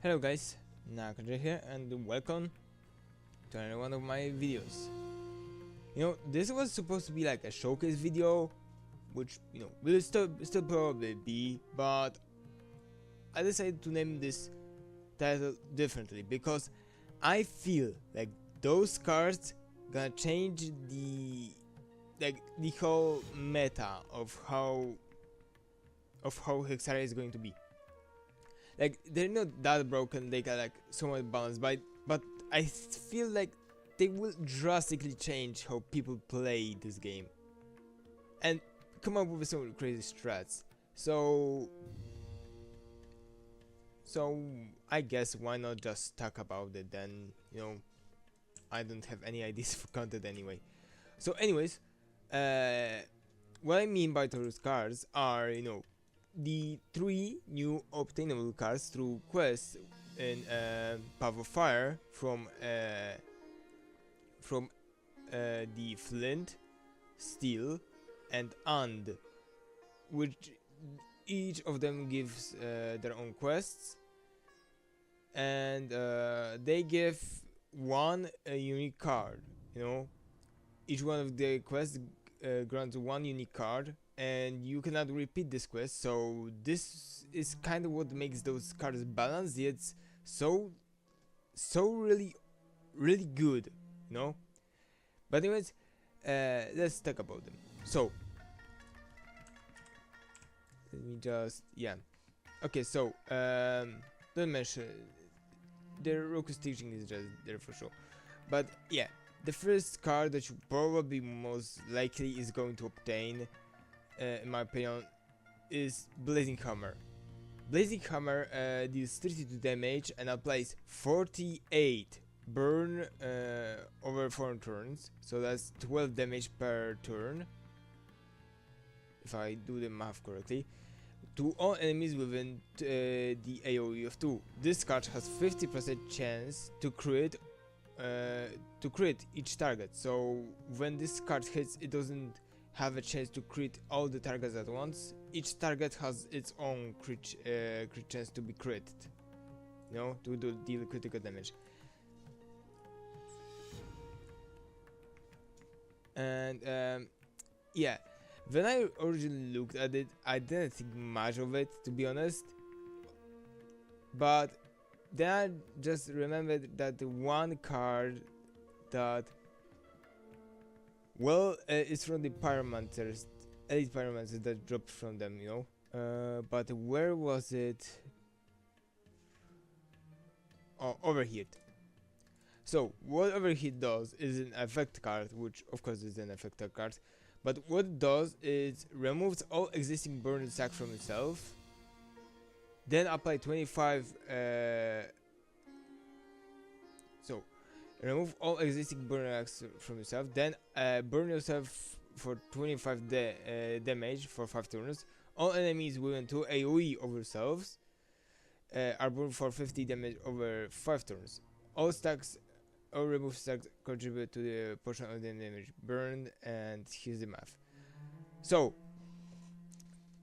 Hello guys, Nakandre here and welcome to another one of my videos. This was supposed to be like a showcase video, which, will still probably be, but I decided to name this title differently because I feel like those cards gonna change the whole meta of how Hexaria is going to be. Like, they're not that broken, they got like somewhat balanced, but I feel like they will drastically change how people play this game and come up with some crazy strats. So I guess why not just talk about it then. I don't have any ideas for content anyway. So anyways, what I mean by those cards are, the 3 new obtainable cards through quests in Path of Fire from the Flint, Steel, and And, which each of them gives their own quests, and they give one unique card. Each one of the quests grants one unique card, and you cannot repeat this quest, so this is kind of what makes those cards balanced, yet so really good, but anyways, let's talk about them. So let me just okay, so don't mention the Roku's teaching is just there for sure, but yeah, the first card that you probably most likely is going to obtain, in my opinion, is Blazing Hammer. Blazing Hammer deals 32 damage and applies 48 burn over 4 turns, so that's 12 damage per turn, if I do the math correctly, to all enemies within the AoE of 2. This card has 50% chance to crit each target, so when this card hits, it doesn't have a chance to crit all the targets at once. Each target has its own crit chance to be critted, to deal critical damage. And yeah, when I originally looked at it, I didn't think much of it, to be honest, but then I just remembered that the one card that, well, it's from the Pyromancers, Elite Pyromancers that dropped from them, but where was it? Oh, Overheat. So, what Overheat does is an effect card, which of course is an effect card, but what it does is removes all existing burn stack from itself, then apply 25, so remove all existing burn attacks from yourself, then burn yourself for 25 damage for 5 turns. All enemies within 2 AoE of yourselves are burned for 50 damage over 5 turns. All stacks or remove stacks contribute to the portion of the damage burned, and here's the math. So,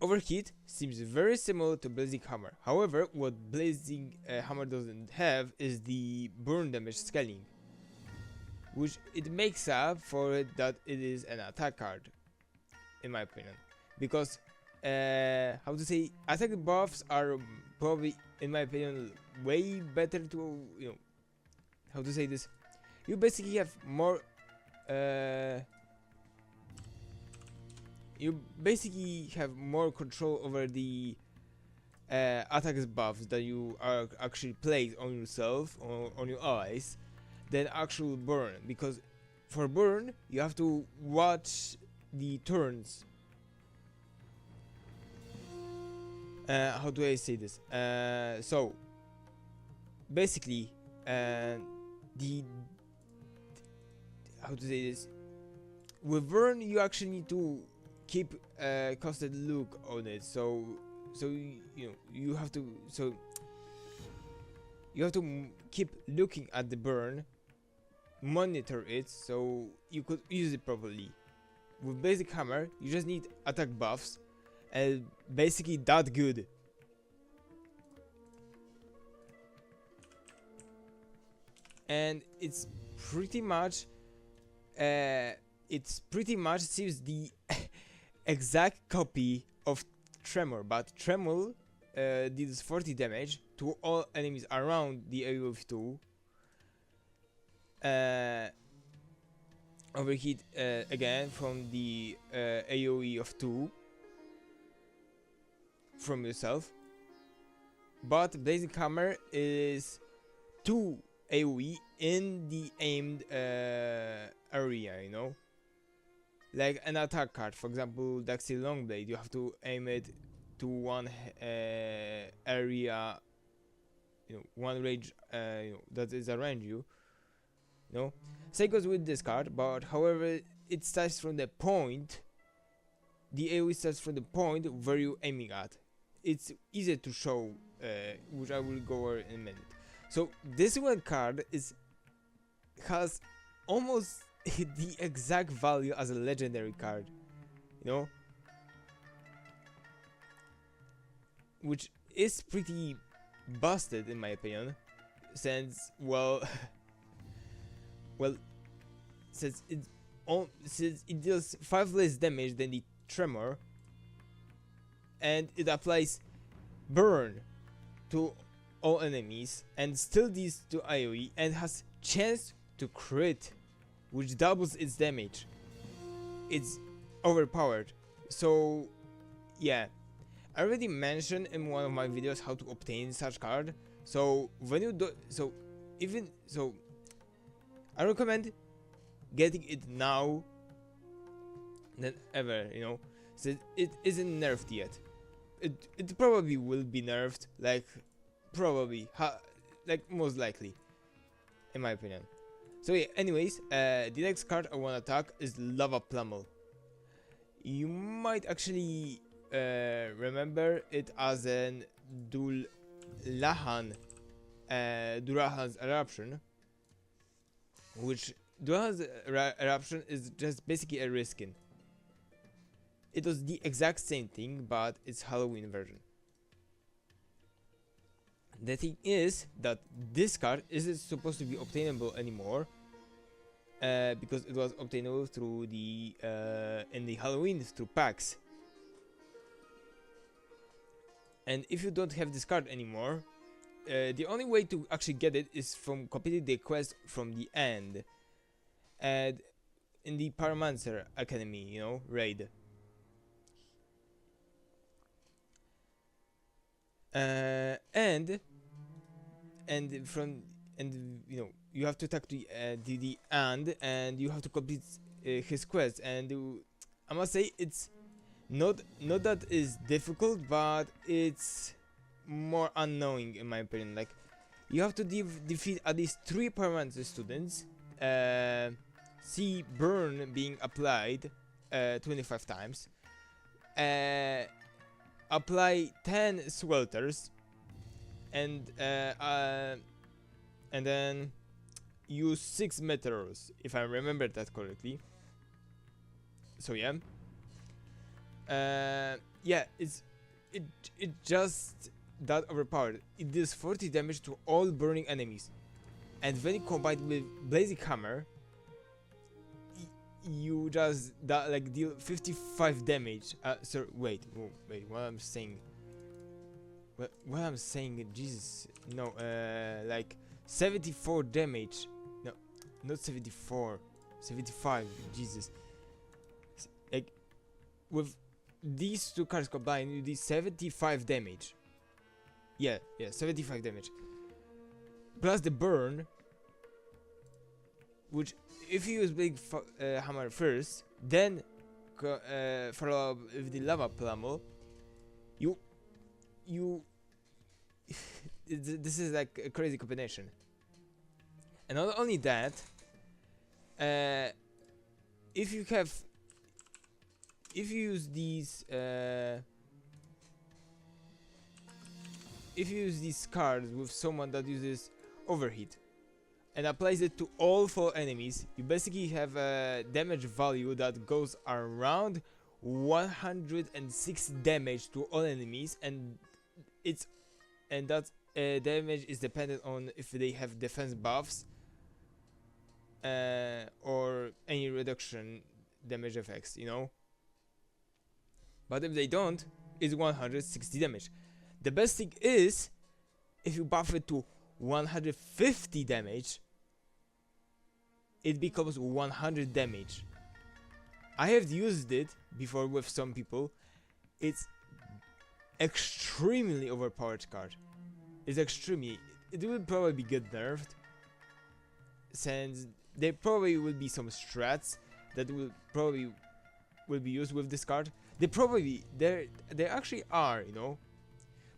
Overheat seems very similar to Blazing Hammer. However, what Blazing Hammer doesn't have is the burn damage scaling, which it makes up for it that it is an attack card, in my opinion, because attack buffs are probably, in my opinion, way better to, you basically have more control over the attack buffs that you are actually place on yourself or on your allies than actual burn, because for burn you have to watch the turns. How do I say this? So basically, with burn you actually need to keep a constant look on it, so you have to keep looking at the burn, monitor it so you could use it properly. With Basic Hammer you just need attack buffs, and basically that good. and it's pretty much seems the exact copy of Tremor, but Tremor deals 40 damage to all enemies around the AoE of 2. Overheat again from the AoE of 2 from yourself, but Blazing Hammer is 2 AoE in the aimed area, you know, like an attack card. For example, Daxi Longblade, you have to aim it to one area, you know, one range, that is around you. You know, same goes with this card, but however, it starts from the point. The AoE starts from the point where you're aiming at. It's easier to show, which I will go over in a minute. So this one card has almost the exact value as a legendary card, you know, which is pretty busted in my opinion, since since it deals 5 less damage than the Tremor, and it applies burn to all enemies, and still deals to AoE, and has chance to crit, which doubles its damage. It's overpowered. So yeah, I already mentioned in one of my videos how to obtain such card. So when you do, I recommend getting it now than ever, you know, so it isn't nerfed yet. It probably will be nerfed, like most likely, in my opinion. So yeah, anyways, the next card I want to attack is Lava Plummel. You might actually remember it as an Durahan's Eruption, which Durahan's Eruption is just basically a reskin. It does the exact same thing, but it's Halloween version. The thing is that this card isn't supposed to be obtainable anymore, because it was obtainable through the in the Halloween through packs. And if you don't have this card anymore, the only way to actually get it is from completing the quest from the end, and in the Pyromancer Academy, you know, raid. And you know, you have to attack the and you have to complete his quest, and I must say it's not that is difficult, but it's more unknowing in my opinion. Like, you have to defeat at least 3 Pyromancer students, see burn being applied 25 times, apply 10 swelters, and then use 6 meteors, if I remember that correctly. So yeah, it just that overpowered. It deals 40 damage to all burning enemies, and when you combine with Blazing Hammer, you just deal 55 damage. So wait, what I'm saying? What I'm saying? Jesus, no. Like 74 damage. No, not 74. 75. Jesus. Like, with these two cards combined, you do 75 damage. Yeah, 75 damage. Plus the burn, which, if you use Big Hammer first, then follow up with the Lava Plummel, you this is like a crazy combination. And not only that, if you use these cards with someone that uses Overheat and applies it to all 4 enemies, you basically have a damage value that goes around 106 damage to all enemies, and that damage is dependent on if they have defense buffs or any reduction damage effects, you know. But if they don't, it's 160 damage. The best thing is, if you buff it to 150 damage, it becomes 100 damage. I have used it before with some people. It's extremely overpowered card. It's extremely. It will probably get nerfed, since there probably will be some strats that will be used with this card. They actually are, you know.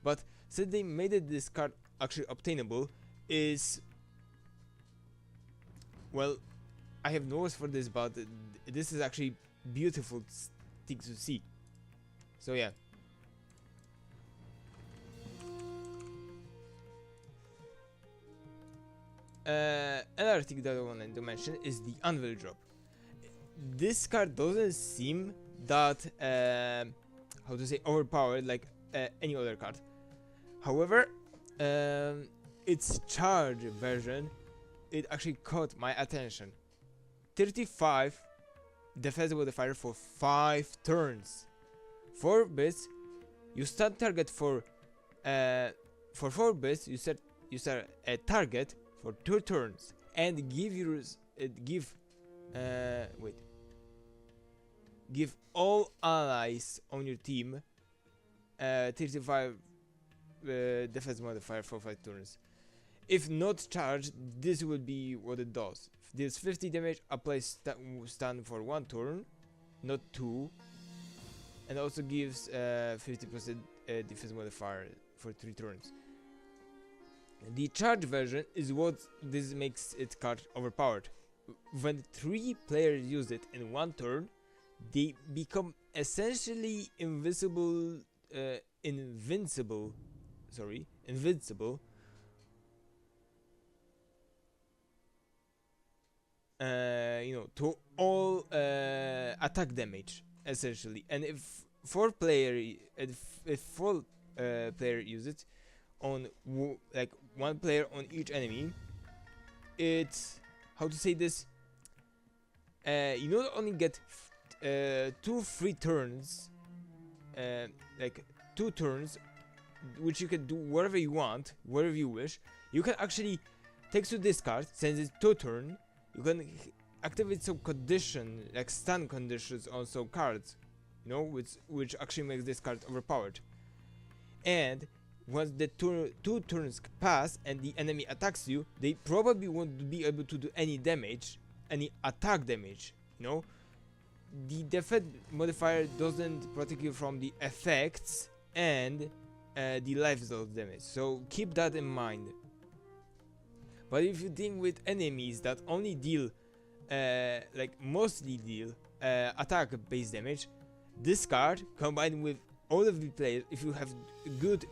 But since they made it this card actually obtainable, is, well, I have no words for this, but this is actually beautiful thing to see. So yeah. Another thing that I wanted to mention is the Anvil Drop. This card doesn't seem that how to say, overpowered like any other card. However, its charge version, it actually caught my attention. 35 defense modifier for 5 turns. 4 bits, you start target for 4 bits. You set a target for 2 turns and give all allies on your team 35 defense modifier for 5 turns. If not charged, this will be what it does. This 50 damage applies stun for 1 turn, not 2, and also gives 50% defense modifier for 3 turns. The charge version is what this makes its card overpowered. When 3 players use it in 1 turn, they become essentially invincible. You know, to all attack damage essentially. And if 4 player use it on like 1 player on each enemy, it's, how to say this, you not only get 2 free turns, like 2 turns, which you can do whatever you want, wherever you wish. You can actually take to discard, since it's 2 turn. You can activate some condition, like stun conditions on some cards, you know, which actually makes this card overpowered. And once the 2 turns pass and the enemy attacks you, they probably won't be able to do any damage, any attack damage, you know. The defense modifier doesn't protect you from the effects and the life result damage, so keep that in mind. But if you deal with enemies that only deal, mostly deal attack based damage, this card combined with all of the players, if you have good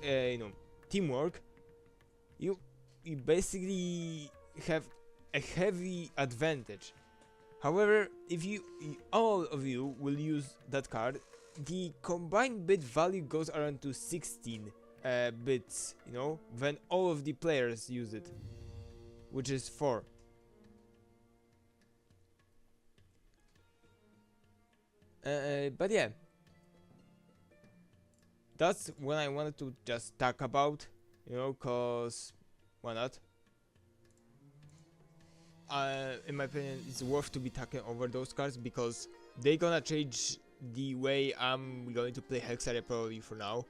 teamwork, you basically have a heavy advantage. However, if all of you will use that card, the combined bit value goes around to 16 bits, you know, when all of the players use it, which is 4. But yeah, that's what I wanted to just talk about, you know, cause why not? In my opinion, it's worth to be talking over those cards, because they're gonna change the way I'm going to play Hexaria probably for now.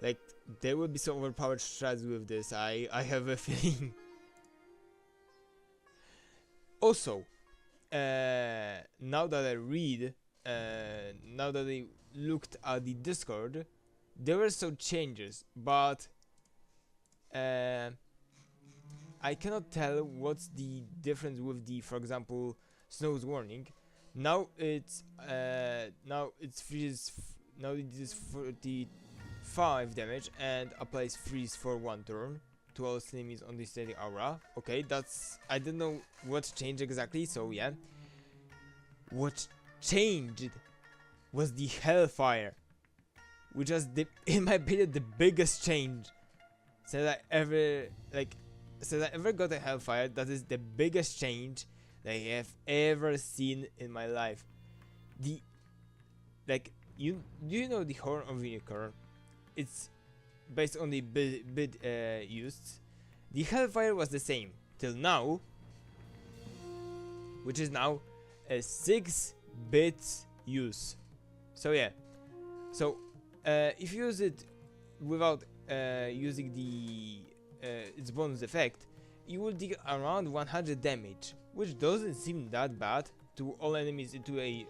Like, there will be some overpowered strats with this, I have a feeling. Also, now that I read, now that I looked at the Discord, there were some changes, but I cannot tell what's the difference with the, for example, Snow's Warning. Now it's freeze. Now it is 45 damage and applies freeze for 1 turn to all enemies on the steady aura. Okay, that's, I don't know what changed exactly. So yeah, what changed was the Hellfire, which was in my opinion the biggest change since I ever since I ever got a Hellfire, that is the biggest change that I have ever seen in my life. The like you do you know the horn of unicorn? It's based on the bit used. The Hellfire was the same till now, which is now a 6-bit use. So yeah, so if you use it without using the its bonus effect, you will deal around 100 damage, which doesn't seem that bad to all enemies into a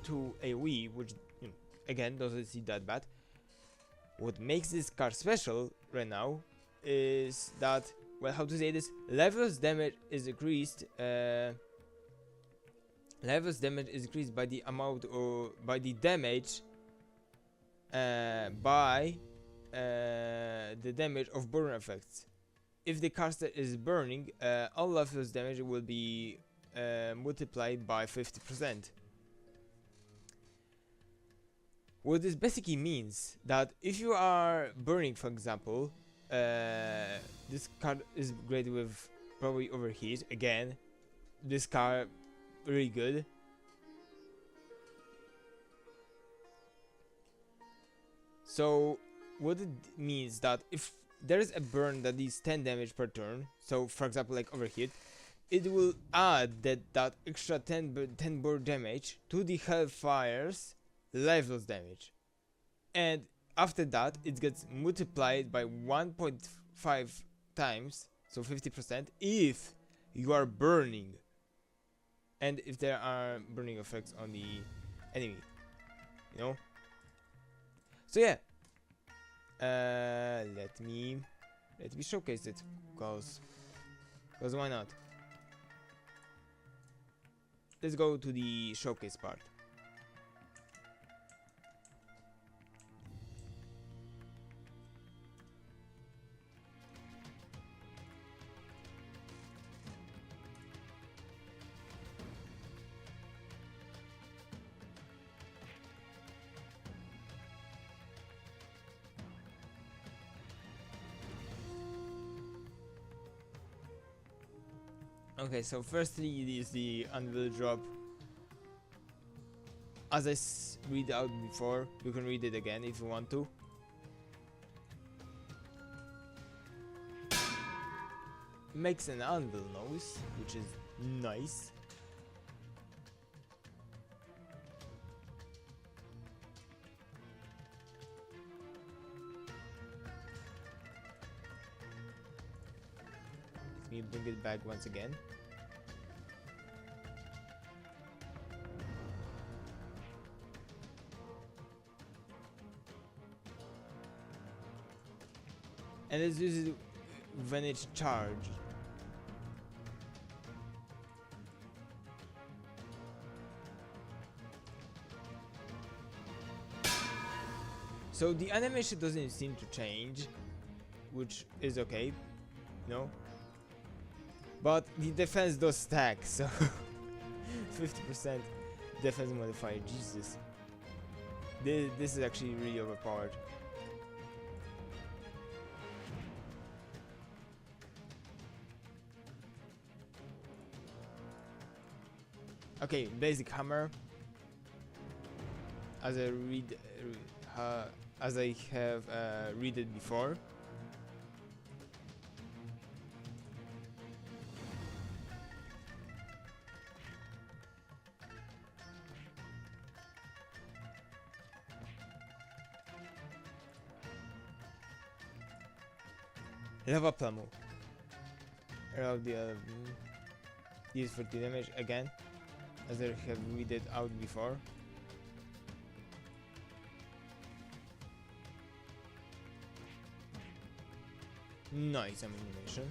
to AoE, which again doesn't seem that bad. What makes this card special right now is that, well, how to say this? Levels damage is increased. Levels damage is increased by the amount or by the damage by the damage of burn effects. If the caster is burning, all levels damage will be multiplied by 50%. What this basically means that if you are burning, for example, this card is great with probably overheat. Again, this card really good. So what it means that if there is a burn that is 10 damage per turn, so for example like overheat, it will add that extra 10 burn damage to the Hellfire's levels damage, and after that it gets multiplied by 1.5 times, so 50%, if you are burning and if there are burning effects on the enemy, you know. So yeah, let me showcase it, cause why not? Let's go to the showcase part. Okay, so firstly it is the Anvil Drop. As I read out before, you can read it again if you want to. Makes an anvil noise, which is nice. Let me bring it back once again. And let's use it when it's charged. So the animation doesn't seem to change, which is okay, you know. But the defense does stack, so 50% defense modifier, Jesus. This is actually really overpowered. Okay, basic hammer. As I have read it before. Lava Plume. Use for the damage again, as I have read it out before. Nice animation.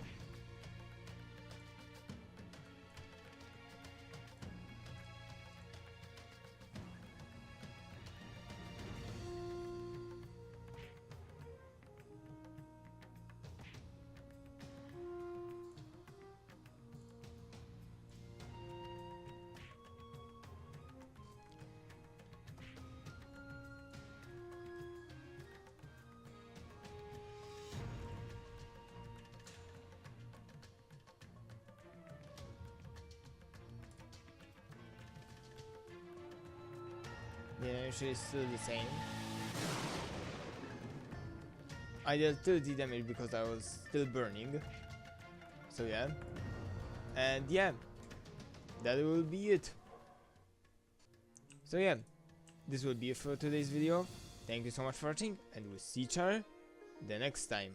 The animation is still the same. I did 30 damage because I was still burning. So yeah. And yeah, that will be it. So yeah, this will be it for today's video. Thank you so much for watching, and we'll see each other the next time.